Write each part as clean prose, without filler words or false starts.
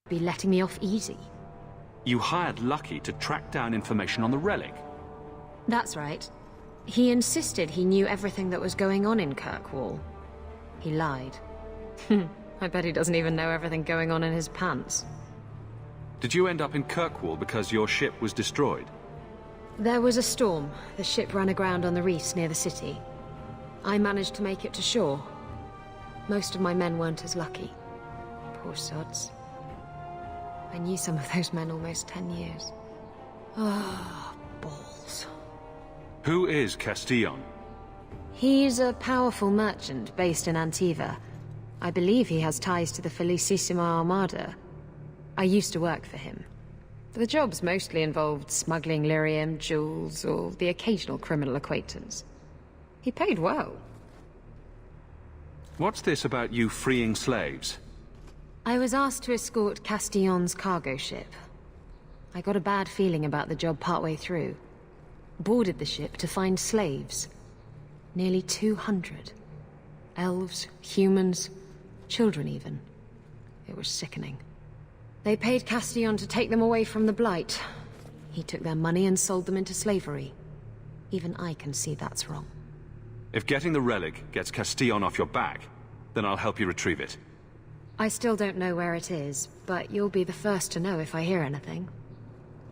Be letting me off easy. You hired Lucky to track down information on the relic? That's right. He insisted he knew everything that was going on in Kirkwall. He lied. I bet he doesn't even know everything going on in his pants. Did you end up in Kirkwall because your ship was destroyed? There was a storm. The ship ran aground on the reefs near the city. I managed to make it to shore. Most of my men weren't as lucky. Poor sods. I knew some of those men almost 10 years. Ah, balls. Who is Castillon? He's a powerful merchant based in Antiva. I believe he has ties to the Felicissima Armada. I used to work for him. The jobs mostly involved smuggling lyrium, jewels, or the occasional criminal acquaintance. He paid well. What's this about you freeing slaves? I was asked to escort Castillon's cargo ship. I got a bad feeling about the job partway through. Boarded the ship to find slaves. Nearly 200. Elves, humans, children even. It was sickening. They paid Castillon to take them away from the Blight. He took their money and sold them into slavery. Even I can see that's wrong. If getting the relic gets Castillon off your back, then I'll help you retrieve it. I still don't know where it is, but you'll be the first to know if I hear anything.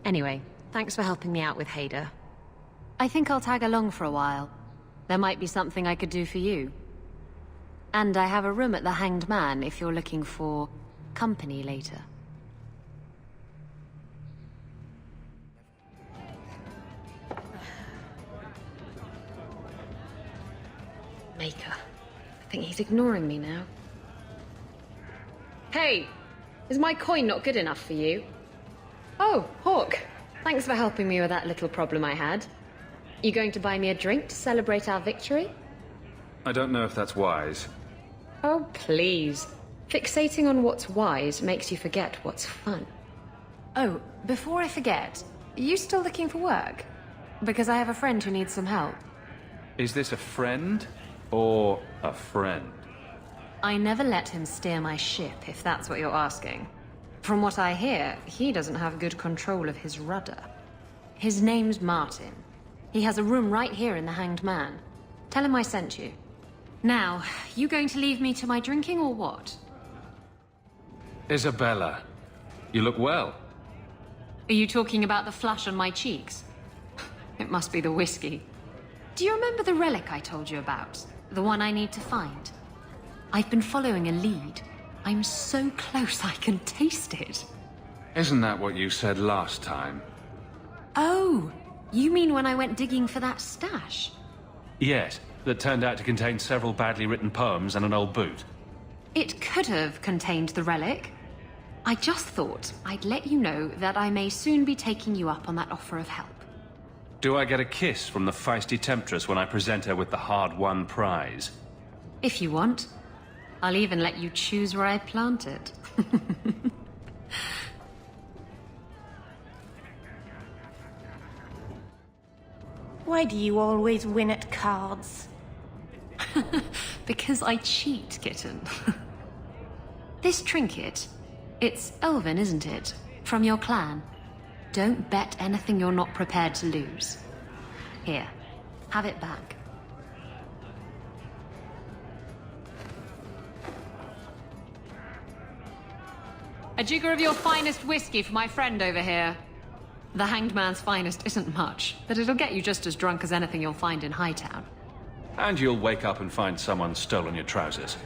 Anyway, thanks for helping me out with Hader. I think I'll tag along for a while. There might be something I could do for you. And I have a room at the Hanged Man if you're looking for company later. Maker. I think he's ignoring me now. Hey, is my coin not good enough for you? Oh, Hawke. Thanks for helping me with that little problem I had. You going to buy me a drink to celebrate our victory? I don't know if that's wise. Oh, please. Fixating on what's wise makes you forget what's fun. Oh, before I forget, are you still looking for work? Because I have a friend who needs some help. Is this a friend or a friend? I never let him steer my ship, if that's what you're asking. From what I hear, he doesn't have good control of his rudder. His name's Martin. He has a room right here in the Hanged Man. Tell him I sent you. Now, you going to leave me to my drinking or what? Isabela, you look well. Are you talking about the flush on my cheeks? It must be the whiskey. Do you remember the relic I told you about? The one I need to find? I've been following a lead. I'm so close I can taste it. Isn't that what you said last time? Oh, you mean when I went digging for that stash? Yes, that turned out to contain several badly written poems and an old boot. It could have contained the relic. I just thought I'd let you know that I may soon be taking you up on that offer of help. Do I get a kiss from the feisty temptress when I present her with the hard-won prize? If you want. I'll even let you choose where I plant it. Why do you always win at cards? Because I cheat, kitten. This trinket, it's elven, isn't it? From your clan. Don't bet anything you're not prepared to lose. Here, have it back. A jigger of your finest whiskey for my friend over here. The Hanged Man's finest isn't much, but it'll get you just as drunk as anything you'll find in Hightown. And you'll wake up and find someone stolen your trousers.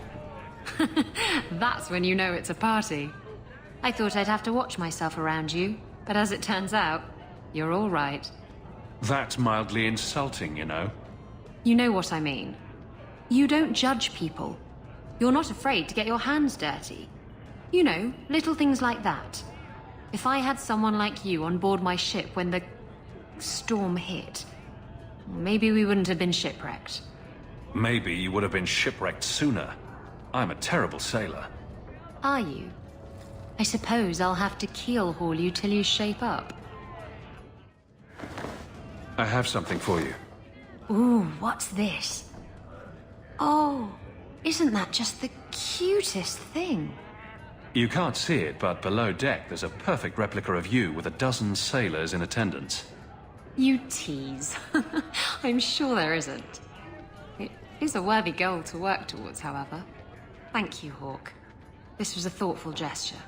That's when you know it's a party. I thought I'd have to watch myself around you, but as it turns out, you're all right. That's mildly insulting, you know. You know what I mean. You don't judge people. You're not afraid to get your hands dirty. You know, little things like that. If I had someone like you on board my ship when the storm hit, maybe we wouldn't have been shipwrecked. Maybe you would have been shipwrecked sooner. I'm a terrible sailor. Are you? I suppose I'll have to keel haul you till you shape up. I have something for you. Ooh, what's this? Oh, isn't that just the cutest thing? You can't see it, but below deck there's a perfect replica of you with a dozen sailors in attendance. You tease. I'm sure there isn't. It is a worthy goal to work towards, however. Thank you, Hawke. This was a thoughtful gesture.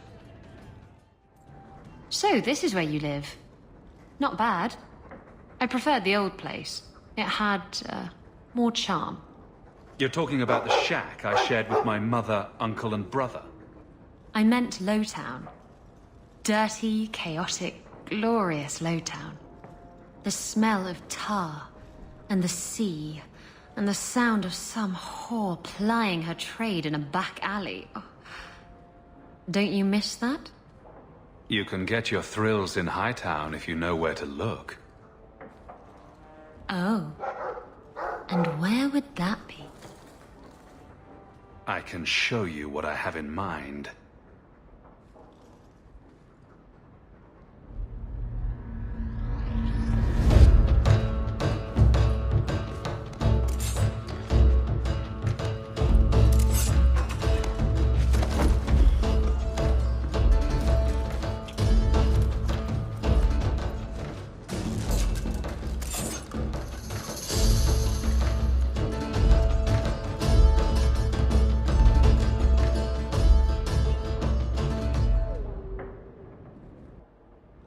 So, this is where you live. Not bad. I preferred the old place. It had, more charm. You're talking about the shack I shared with my mother, uncle, and brother. I meant Lowtown. Dirty, chaotic, glorious Lowtown. The smell of tar, and the sea, and the sound of some whore plying her trade in a back alley. Oh. Don't you miss that? You can get your thrills in Hightown if you know where to look. Oh. And where would that be? I can show you what I have in mind.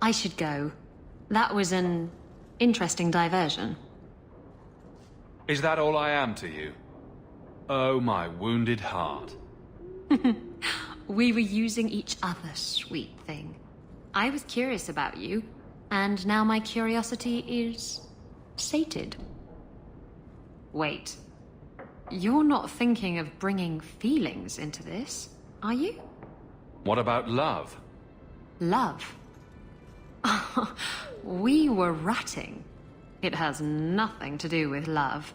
I should go. That was an interesting diversion. Is that all I am to you? Oh, my wounded heart. We were using each other, sweet thing. I was curious about you, and now my curiosity is sated. Wait. You're not thinking of bringing feelings into this, are you? What about love? Love? We were ratting. It has nothing to do with love.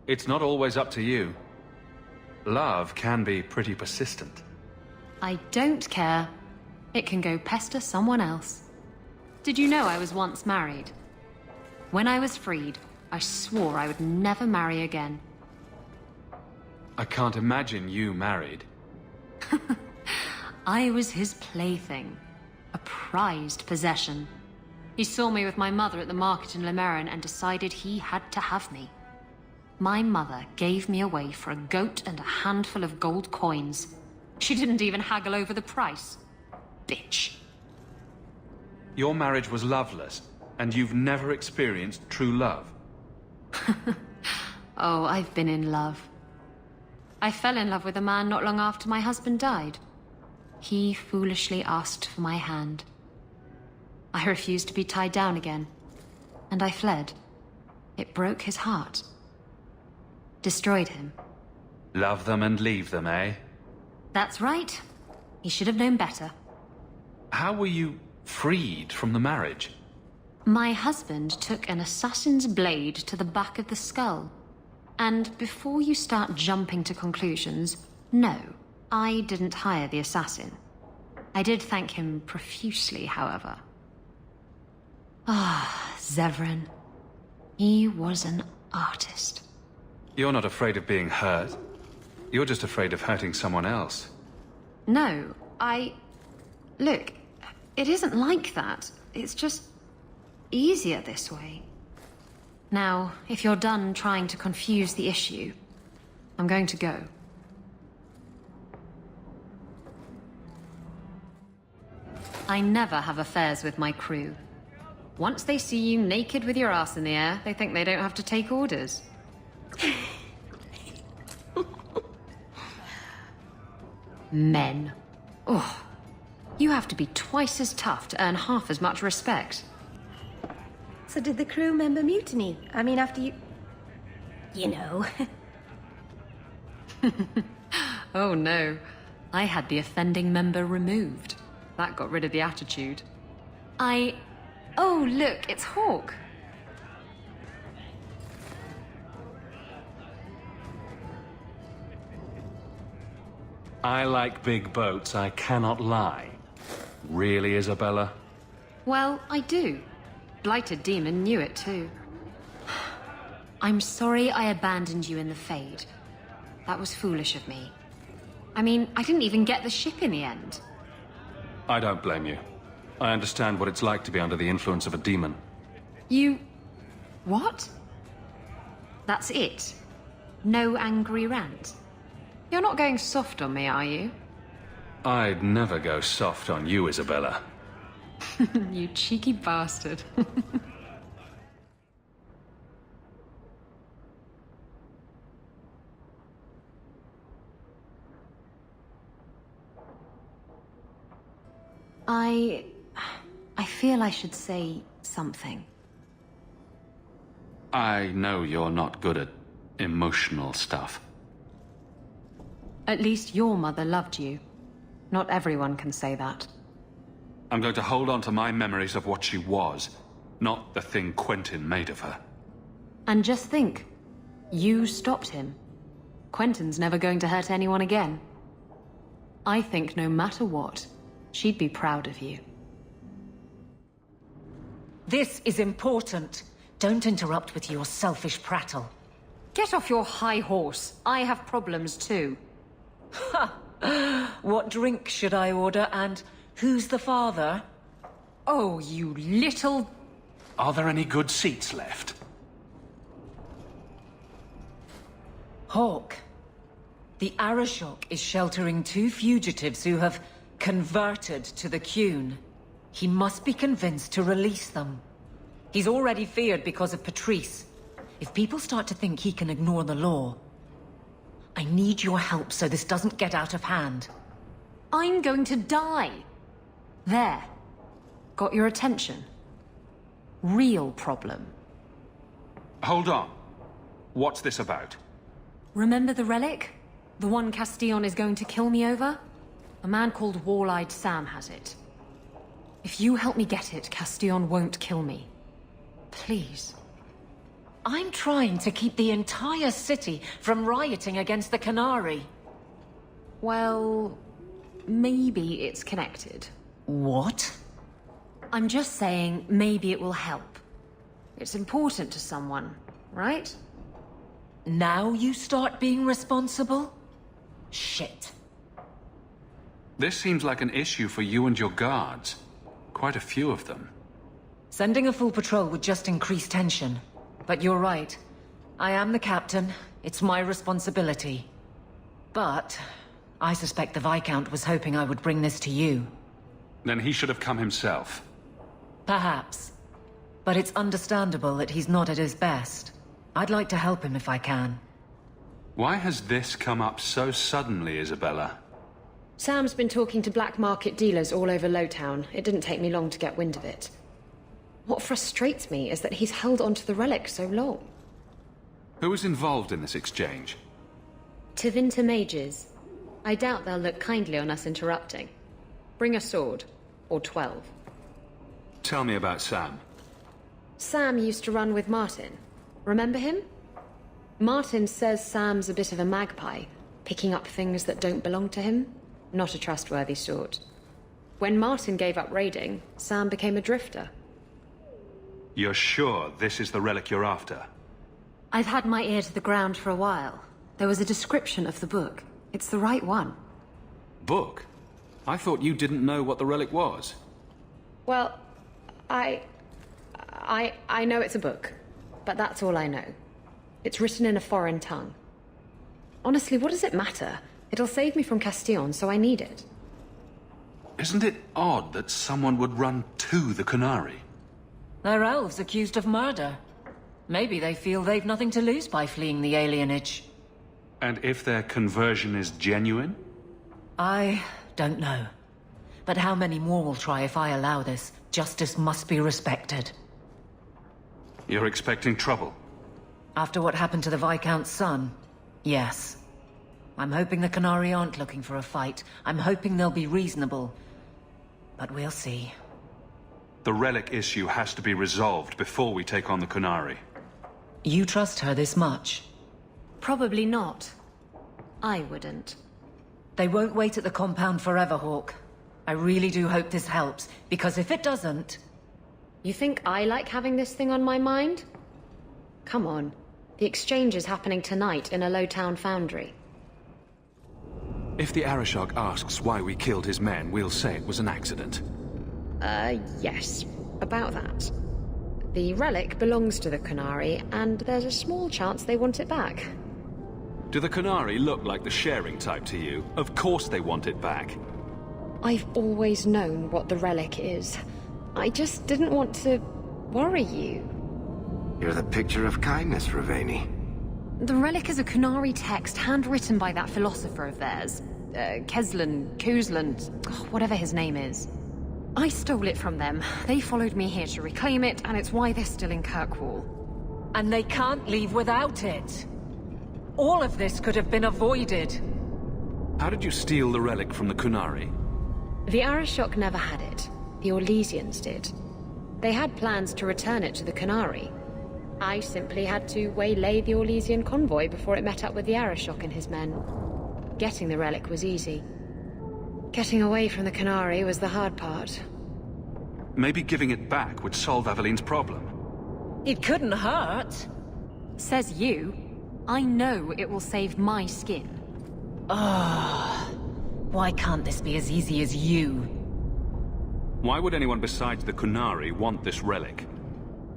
It's not always up to you. Love can be pretty persistent. I don't care. It can go pester someone else. Did you know I was once married? When I was freed, I swore I would never marry again. I can't imagine you married. I was his plaything. A prized possession. He saw me with my mother at the market in Lothering and decided he had to have me. My mother gave me away for a goat and a handful of gold coins. She didn't even haggle over the price. Bitch. Your marriage was loveless, and you've never experienced true love. Oh, I've been in love. I fell in love with a man not long after my husband died. He foolishly asked for my hand. I refused to be tied down again, and I fled. It broke his heart. Destroyed him. Love them and leave them, eh? That's right. He should have known better. How were you freed from the marriage? My husband took an assassin's blade to the back of the skull. And before you start jumping to conclusions, no, I didn't hire the assassin. I did thank him profusely, however. Ah, Zevran. He was an artist. You're not afraid of being hurt. You're just afraid of hurting someone else. No, Look, it isn't like that. It's just easier this way. Now, if you're done trying to confuse the issue, I'm going to go. I never have affairs with my crew. Once they see you naked with your ass in the air, they think they don't have to take orders. Men. Ugh. You have to be twice as tough to earn half as much respect. So did the crew member mutiny? I mean, after you... You know. Oh no. I had the offending member removed. That got rid of the attitude. Oh, look, it's Hawke. I like big boats, I cannot lie. Really, Isabela? Well, I do. Blighted demon knew it too. I'm sorry I abandoned you in the Fade. That was foolish of me. I mean, I didn't even get the ship in the end. I don't blame you. I understand what it's like to be under the influence of a demon. You... what? That's it? No angry rant? You're not going soft on me, are you? I'd never go soft on you, Isabela. You cheeky bastard. I feel I should say something. I know you're not good at emotional stuff. At least your mother loved you. Not everyone can say that. I'm going to hold on to my memories of what she was, not the thing Quentin made of her. And just think, you stopped him. Quentin's never going to hurt anyone again. I think no matter what, she'd be proud of you. This is important. Don't interrupt with your selfish prattle. Get off your high horse. I have problems too. What drink should I order, and who's the father? Oh, you little... Are there any good seats left? Hawke. The Arashok is sheltering 2 fugitives who have converted to the Qun. He must be convinced to release them. He's already feared because of Patrice. If people start to think he can ignore the law, I need your help so this doesn't get out of hand. I'm going to die. There. Got your attention? Real problem. Hold on. What's this about? Remember the relic? The one Castillon is going to kill me over? A man called Wall-Eyed Sam has it. If you help me get it, Castillon won't kill me. Please. I'm trying to keep the entire city from rioting against the Canary. Well, maybe it's connected. What? I'm just saying, maybe it will help. It's important to someone, right? Now you start being responsible? Shit. This seems like an issue for you and your guards. Quite a few of them. Sending a full patrol would just increase tension. But you're right. I am the captain. It's my responsibility. But I suspect the Viscount was hoping I would bring this to you. Then he should have come himself. Perhaps. But it's understandable that he's not at his best. I'd like to help him if I can. Why has this come up so suddenly, Isabela? Sam's been talking to black market dealers all over Lowtown. It didn't take me long to get wind of it. What frustrates me is that he's held onto the relic so long. Who was involved in this exchange? Tevinter mages. I doubt they'll look kindly on us interrupting. Bring a sword. Or 12. Tell me about Sam. Sam used to run with Martin. Remember him? Martin says Sam's a bit of a magpie, picking up things that don't belong to him. Not a trustworthy sort. When Martin gave up raiding, Sam became a drifter. You're sure this is the relic you're after? I've had my ear to the ground for a while. There was a description of the book. It's the right one. Book? I thought you didn't know what the relic was. Well, I know it's a book, but that's all I know. It's written in a foreign tongue. Honestly, what does it matter? It'll save me from Castillon, so I need it. Isn't it odd that someone would run to the Canary? They're elves accused of murder. Maybe they feel they've nothing to lose by fleeing the alienage. And if their conversion is genuine? I don't know. But how many more will try if I allow this? Justice must be respected. You're expecting trouble? After what happened to the Viscount's son, yes. I'm hoping the Canary aren't looking for a fight. I'm hoping they'll be reasonable. But we'll see. The relic issue has to be resolved before we take on the Canary. You trust her this much? Probably not. I wouldn't. They won't wait at the compound forever, Hawke. I really do hope this helps, because if it doesn't... You think I like having this thing on my mind? Come on. The exchange is happening tonight in a Lowtown foundry. If the Arishok asks why we killed his men, we'll say it was an accident. Yes. About that. The relic belongs to the Canary, and there's a small chance they want it back. Do the Canary look like the sharing type to you? Of course they want it back. I've always known what the relic is. I just didn't want to worry you. You're the picture of kindness, Raveni. The relic is a Canary text handwritten by that philosopher of theirs. Kuzland, whatever his name is. I stole it from them. They followed me here to reclaim it, and it's why they're still in Kirkwall. And they can't leave without it. All of this could have been avoided. How did you steal the relic from the Canary? The Arishok never had it. The Orlesians did. They had plans to return it to the Canary. I simply had to waylay the Orlesian convoy before it met up with the Arishok and his men. Getting the relic was easy. Getting away from the Canary was the hard part. Maybe giving it back would solve Aveline's problem. It couldn't hurt. Says you. I know it will save my skin. Why can't this be as easy as you? Why would anyone besides the Canary want this relic?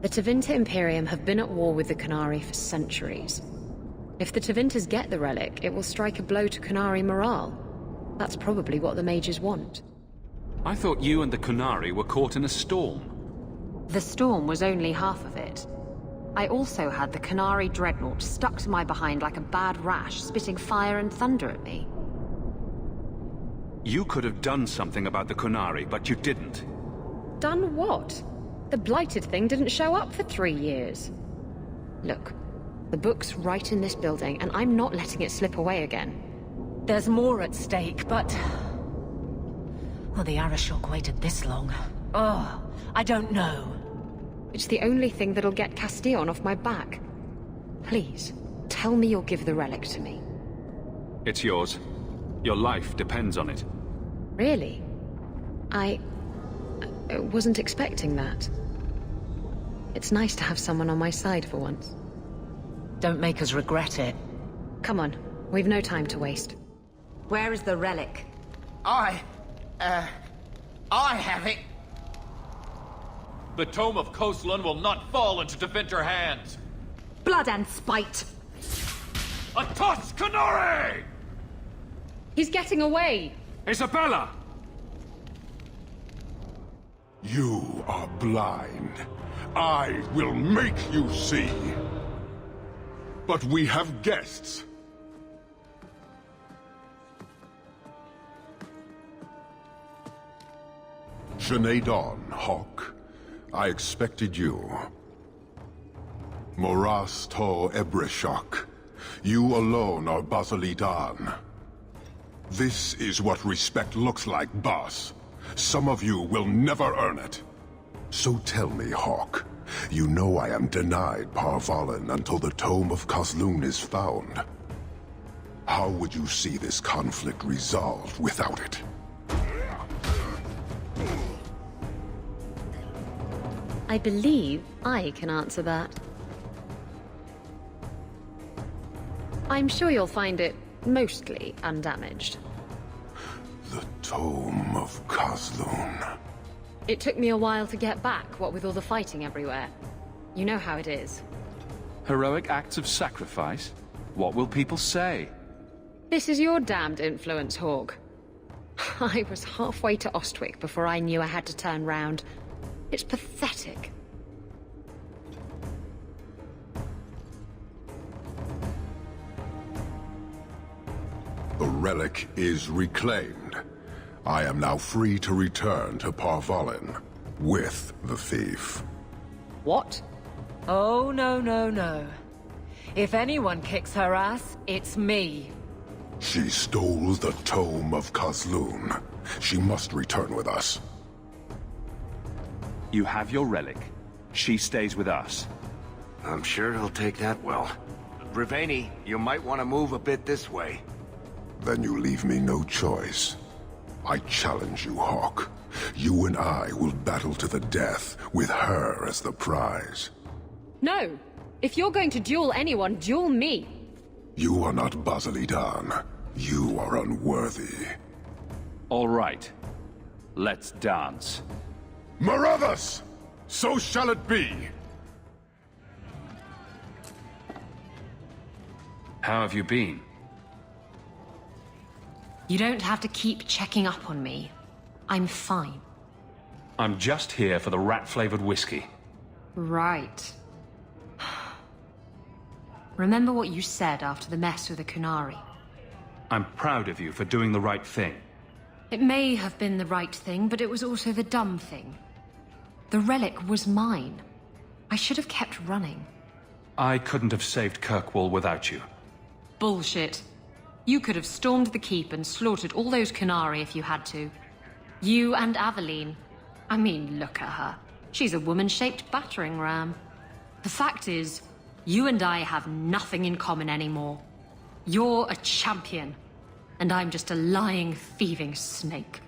The Tevinter Imperium have been at war with the Canary for centuries. If the Tevinters get the relic, it will strike a blow to Canary morale. That's probably what the mages want. I thought you and the Canary were caught in a storm. The storm was only half of it. I also had the Canary dreadnought stuck to my behind like a bad rash, spitting fire and thunder at me. You could have done something about the Canary, but you didn't. Done what? The blighted thing didn't show up for 3 years. Look, the book's right in this building, and I'm not letting it slip away again. There's more at stake, but... Well, the Arashok waited this long. Oh, I don't know. It's the only thing that'll get Castillon off my back. Please, tell me you'll give the relic to me. It's yours. Your life depends on it. Really? I wasn't expecting that. It's nice to have someone on my side for once. Don't make us regret it. Come on, we've no time to waste. Where is the relic? I have it. The Tome of Koslan will not fall into Devinter hands. Blood and spite! A Toscanori! He's getting away! Isabela! You are blind. I will make you see. But we have guests. Sinead Dawn, Hawke. I expected you. Moras to Ebreshok. You alone are Basilidan. This is what respect looks like, boss. Some of you will never earn it. So tell me, Hawke, you know I am denied Parvalin until the Tome of Kosloon is found. How would you see this conflict resolved without it? I believe I can answer that. I'm sure you'll find it mostly undamaged. The Tome of Kosloon. It took me a while to get back, what with all the fighting everywhere. You know how it is. Heroic acts of sacrifice? What will people say? This is your damned influence, Hawke. I was halfway to Ostwick before I knew I had to turn round. It's pathetic. The relic is reclaimed. I am now free to return to Parvalin with the thief. What? Oh, no, no, no. If anyone kicks her ass, it's me. She stole the Tome of Kosloon. She must return with us. You have your relic. She stays with us. I'm sure he'll take that well. Rivaini, you might want to move a bit this way. Then you leave me no choice. I challenge you, Hawke. You and I will battle to the death, with her as the prize. No! If you're going to duel anyone, duel me! You are not Basilidan. You are unworthy. All right. Let's dance. Marathas! So shall it be! How have you been? You don't have to keep checking up on me. I'm fine. I'm just here for the rat-flavored whiskey. Right. Remember what you said after the mess with the Kunari. I'm proud of you for doing the right thing. It may have been the right thing, but it was also the dumb thing. The relic was mine. I should have kept running. I couldn't have saved Kirkwall without you. Bullshit. You could have stormed the keep and slaughtered all those Kunari if you had to. You and Aveline. I mean, look at her. She's a woman-shaped battering ram. The fact is, you and I have nothing in common anymore. You're a champion, and I'm just a lying, thieving snake.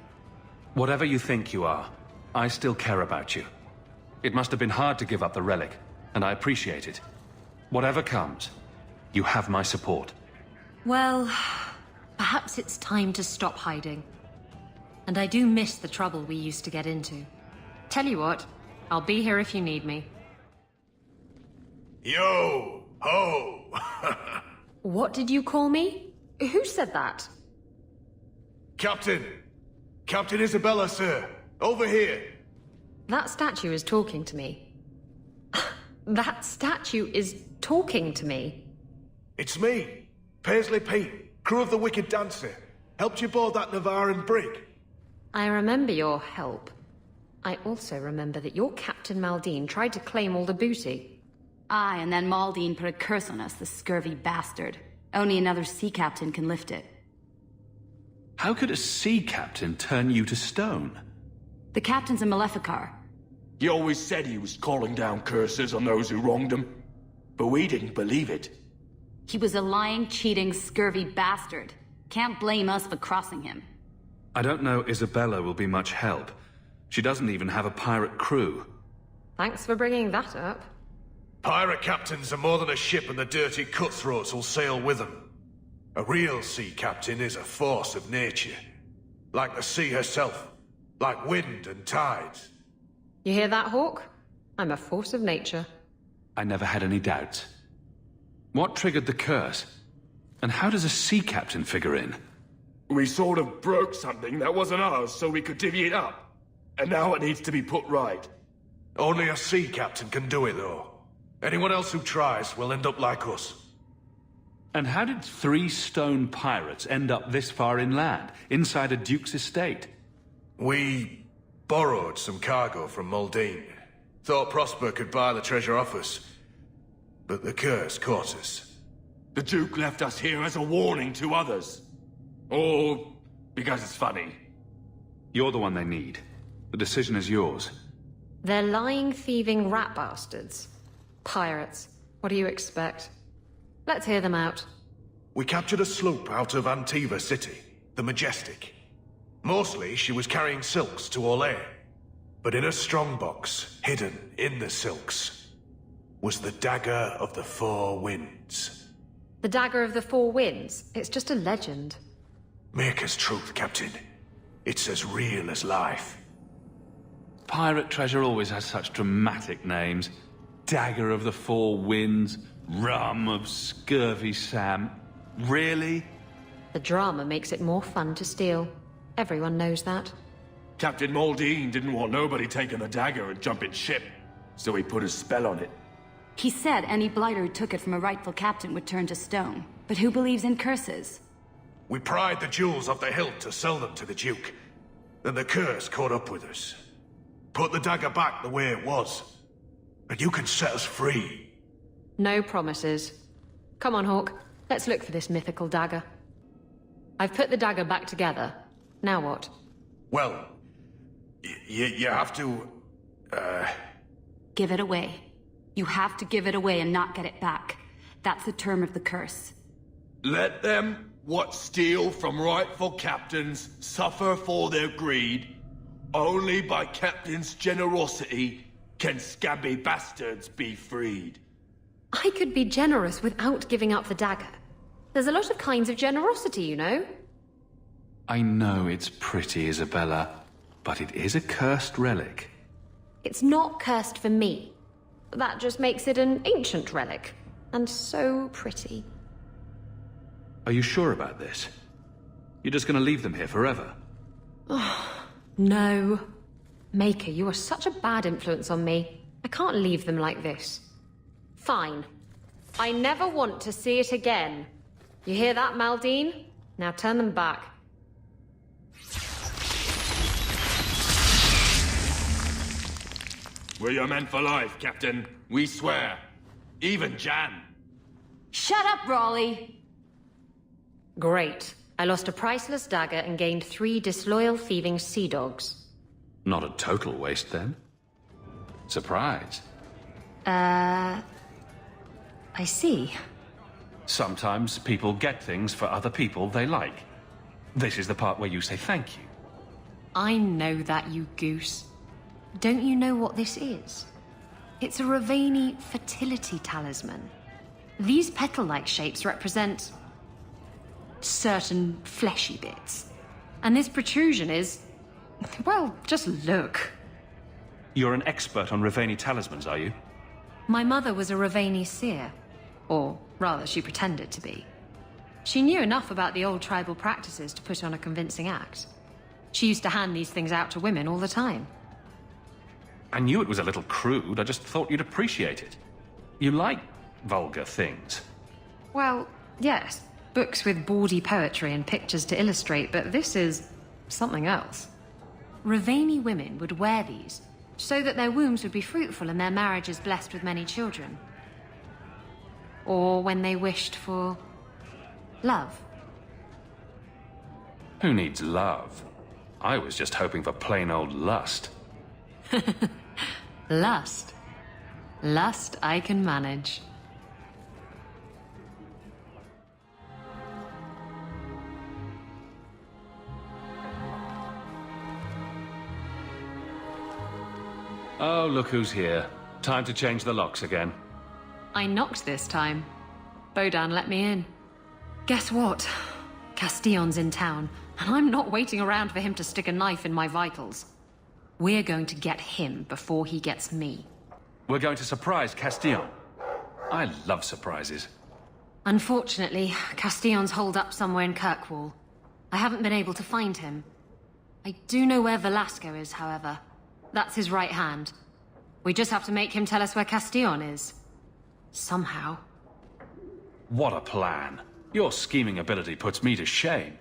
Whatever you think you are, I still care about you. It must have been hard to give up the relic, and I appreciate it. Whatever comes, you have my support. Well, perhaps it's time to stop hiding. And I do miss the trouble we used to get into. Tell you what, I'll be here if you need me. Yo! Ho! What did you call me? Who said that? Captain! Captain Isabela, sir! Over here! That statue is talking to me. That statue is talking to me. It's me, Paisley Pete, crew of the Wicked Dancer. Helped you board that Navaran brig. I remember your help. I also remember that your Captain Maldine tried to claim all the booty. Aye, and then Maldine put a curse on us, the scurvy bastard. Only another sea captain can lift it. How could a sea captain turn you to stone? The captain's a Maleficar. He always said he was calling down curses on those who wronged him. But we didn't believe it. He was a lying, cheating, scurvy bastard. Can't blame us for crossing him. I don't know Isabela will be much help. She doesn't even have a pirate crew. Thanks for bringing that up. Pirate captains are more than a ship, and the dirty cutthroats will sail with them. A real sea captain is a force of nature. Like the sea herself. Like wind and tides. You hear that, Hawke? I'm a force of nature. I never had any doubts. What triggered the curse? And how does a sea captain figure in? We sort of broke something that wasn't ours so we could divvy it up. And now it needs to be put right. Only a sea captain can do it, though. Anyone else who tries will end up like us. And how did 3 stone pirates end up this far inland, inside a duke's estate? We borrowed some cargo from Muldean. Thought Prosper could buy the treasure off us. But the curse caught us. The Duke left us here as a warning to others. Or because it's funny. You're the one they need. The decision is yours. They're lying, thieving rat bastards. Pirates. What do you expect? Let's hear them out. We captured a sloop out of Antiva City, the Majestic. Mostly, she was carrying silks to Orlais. But in a strongbox, hidden in the silks, was the Dagger of the Four Winds. The Dagger of the Four Winds? It's just a legend. Maker's truth, Captain. It's as real as life. Pirate treasure always has such dramatic names. Dagger of the Four Winds, Rum of Scurvy Sam. Really? The drama makes it more fun to steal. Everyone knows that. Captain Muldean didn't want nobody taking the dagger and jumping ship, so he put a spell on it. He said any blighter who took it from a rightful captain would turn to stone. But who believes in curses? We pried the jewels off the hilt to sell them to the Duke. Then the curse caught up with us. Put the dagger back the way it was. And you can set us free. No promises. Come on, Hawke. Let's look for this mythical dagger. I've put the dagger back together. Now what? Well, you have to, Give it away. You have to give it away and not get it back. That's the term of the curse. Let them what steal from rightful captains suffer for their greed. Only by captain's generosity can scabby bastards be freed. I could be generous without giving up the dagger. There's a lot of kinds of generosity, you know? I know it's pretty, Isabela, but it is a cursed relic. It's not cursed for me. That just makes it an ancient relic. And so pretty. Are you sure about this? You're just gonna leave them here forever? No. Maker, you are such a bad influence on me. I can't leave them like this. Fine. I never want to see it again. You hear that, Muldean? Now turn them back. We're your men for life, Captain. We swear. Even Jan. Shut up, Raleigh! Great. I lost a priceless dagger and gained 3 disloyal thieving sea dogs. Not a total waste, then. Surprise. I see. Sometimes people get things for other people they like. This is the part where you say thank you. I know that, you goose. Don't you know what this is? It's a Raveni fertility talisman. These petal-like shapes represent certain fleshy bits. And this protrusion is... well, just look. You're an expert on Raveni talismans, are you? My mother was a Raveni seer. Or, rather, she pretended to be. She knew enough about the old tribal practices to put on a convincing act. She used to hand these things out to women all the time. I knew it was a little crude, I just thought you'd appreciate it. You like vulgar things. Well, yes. Books with bawdy poetry and pictures to illustrate, but this is something else. Raveni women would wear these so that their wombs would be fruitful and their marriages blessed with many children. Or when they wished for love. Who needs love? I was just hoping for plain old lust. Lust. Lust I can manage. Oh, look who's here. Time to change the locks again. I knocked this time. Bodan let me in. Guess what? Castillon's in town, and I'm not waiting around for him to stick a knife in my vitals. We're going to get him before he gets me. We're going to surprise Castillon. I love surprises. Unfortunately, Castillon's holed up somewhere in Kirkwall. I haven't been able to find him. I do know where Velasco is, however. That's his right hand. We just have to make him tell us where Castillon is. Somehow. What a plan. Your scheming ability puts me to shame.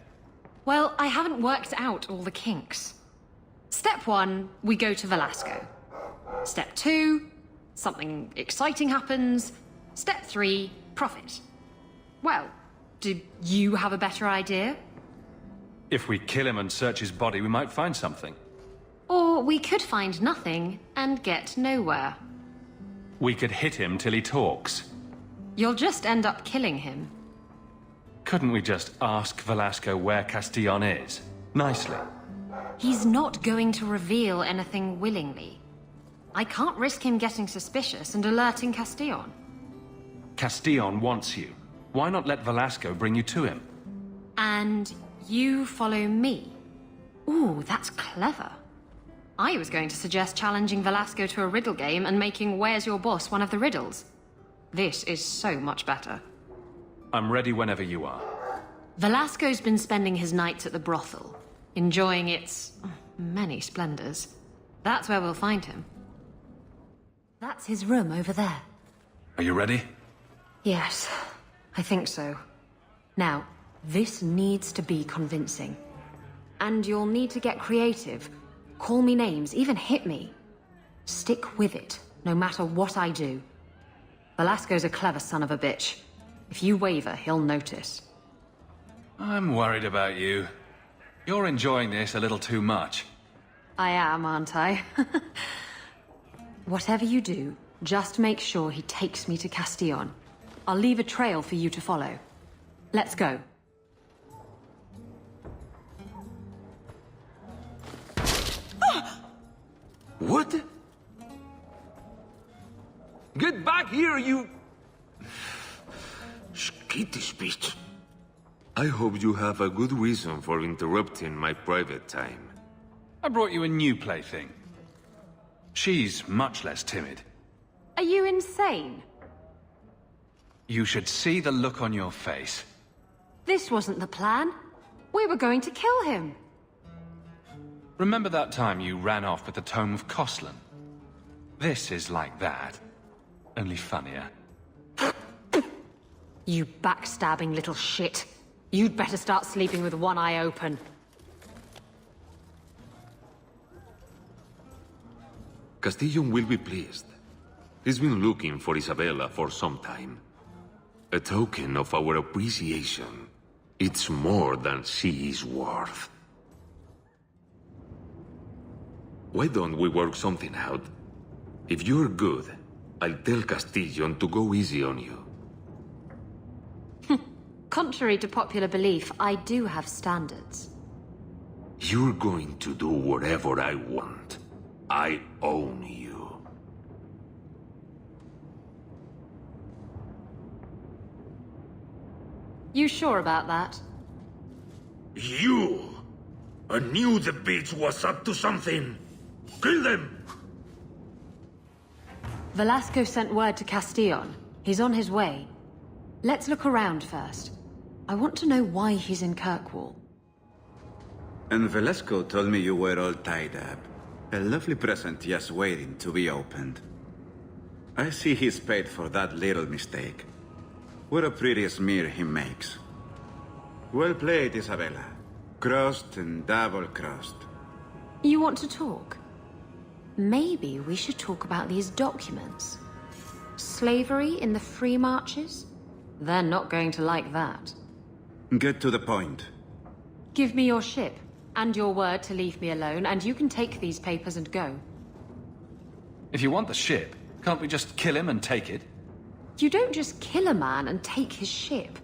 Well, I haven't worked out all the kinks. Step 1, we go to Velasco. Step 2, something exciting happens. Step 3, profit. Well, do you have a better idea? If we kill him and search his body, we might find something. Or we could find nothing and get nowhere. We could hit him till he talks. You'll just end up killing him. Couldn't we just ask Velasco where Castillon is? Nicely. He's not going to reveal anything willingly. I can't risk him getting suspicious and alerting Castillon. Castillon wants you. Why not let Velasco bring you to him? And you follow me. Ooh, that's clever. I was going to suggest challenging Velasco to a riddle game and making Where's Your Boss one of the riddles. This is so much better. I'm ready whenever you are. Velasco's been spending his nights at the brothel, enjoying its many splendors. That's where we'll find him. That's his room over there. Are you ready? Yes, I think so. Now, this needs to be convincing. And you'll need to get creative. Call me names, even hit me. Stick with it, no matter what I do. Velasco's a clever son of a bitch. If you waver, he'll notice. I'm worried about you. You're enjoying this a little too much. I am, aren't I? Whatever you do, just make sure he takes me to Castillon. I'll leave a trail for you to follow. Let's go. What? Get back here, you... skittish bitch. I hope you have a good reason for interrupting my private time. I brought you a new plaything. She's much less timid. Are you insane? You should see the look on your face. This wasn't the plan. We were going to kill him. Remember that time you ran off with the Tome of Koslan? This is like that, only funnier. You backstabbing little shit. You'd better start sleeping with one eye open. Castillon will be pleased. He's been looking for Isabela for some time. A token of our appreciation. It's more than she is worth. Why don't we work something out? If you're good, I'll tell Castillon to go easy on you. Contrary to popular belief, I do have standards. You're going to do whatever I want. I own you. You sure about that? You! I knew the bitch was up to something! Kill them! Velasco sent word to Castillon. He's on his way. Let's look around first. I want to know why he's in Kirkwall. And Velasco told me you were all tied up. A lovely present just waiting to be opened. I see he's paid for that little mistake. What a pretty smear he makes. Well played, Isabela. Crossed and double-crossed. You want to talk? Maybe we should talk about these documents. Slavery in the free marches? They're not going to like that. Get to the point. Give me your ship, and your word to leave me alone, and you can take these papers and go. If you want the ship, can't we just kill him and take it? You don't just kill a man and take his ship.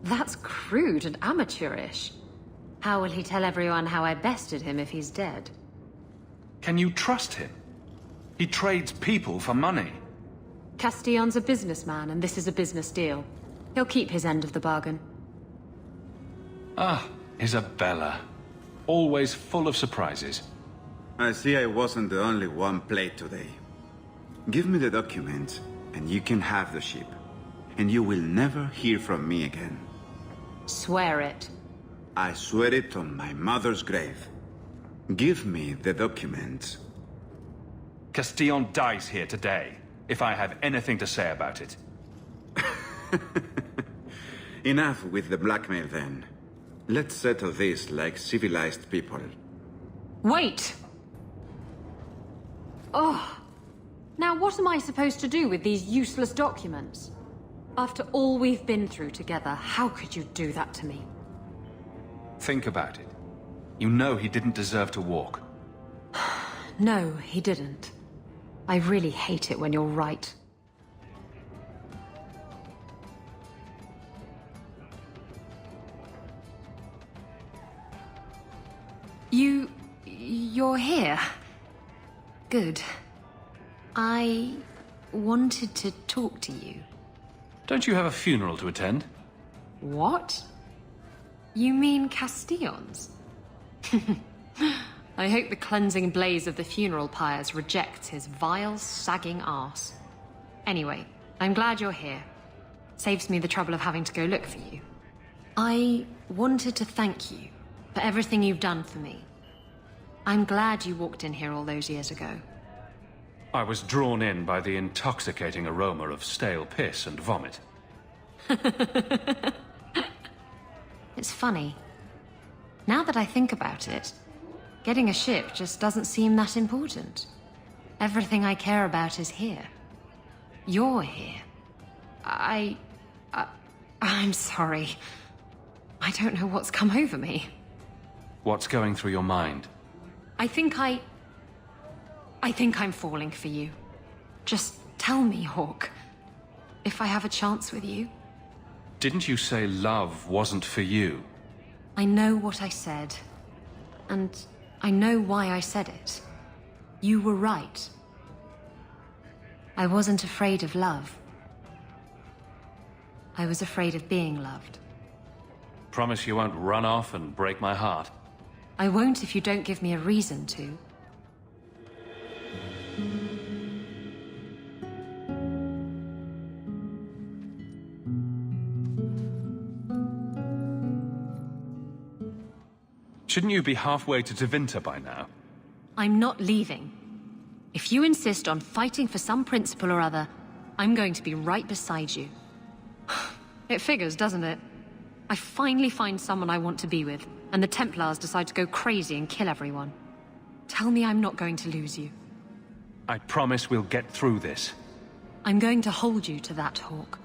That's crude and amateurish. How will he tell everyone how I bested him if he's dead? Can you trust him? He trades people for money. Castillon's a businessman, and this is a business deal. He'll keep his end of the bargain. Ah, Isabela. Always full of surprises. I see I wasn't the only one played today. Give me the documents, and you can have the ship. And you will never hear from me again. Swear it. I swear it on my mother's grave. Give me the documents. Castillon dies here today, if I have anything to say about it. Enough with the blackmail then. Let's settle this like civilized people. Wait! Oh. Now what am I supposed to do with these useless documents? After all we've been through together, how could you do that to me? Think about it. You know he didn't deserve to walk. No, he didn't. I really hate it when you're right. You're here? Good. I wanted to talk to you. Don't you have a funeral to attend? What? You mean Castillon's? I hope the cleansing blaze of the funeral pyres rejects his vile, sagging arse. Anyway, I'm glad you're here. Saves me the trouble of having to go look for you. I wanted to thank you for everything you've done for me. I'm glad you walked in here all those years ago. I was drawn in by the intoxicating aroma of stale piss and vomit. It's funny. Now that I think about it, getting a ship just doesn't seem that important. Everything I care about is here. You're here. I'm sorry. I don't know what's come over me. What's going through your mind? I think I'm falling for you. Just tell me, Hawke, if I have a chance with you. Didn't you say love wasn't for you? I know what I said. And I know why I said it. You were right. I wasn't afraid of love. I was afraid of being loved. Promise you won't run off and break my heart? I won't if you don't give me a reason to. Shouldn't you be halfway to Tevinter by now? I'm not leaving. If you insist on fighting for some principle or other, I'm going to be right beside you. It figures, doesn't it? I finally find someone I want to be with, and the Templars decide to go crazy and kill everyone. Tell me I'm not going to lose you. I promise we'll get through this. I'm going to hold you to that, Hawke.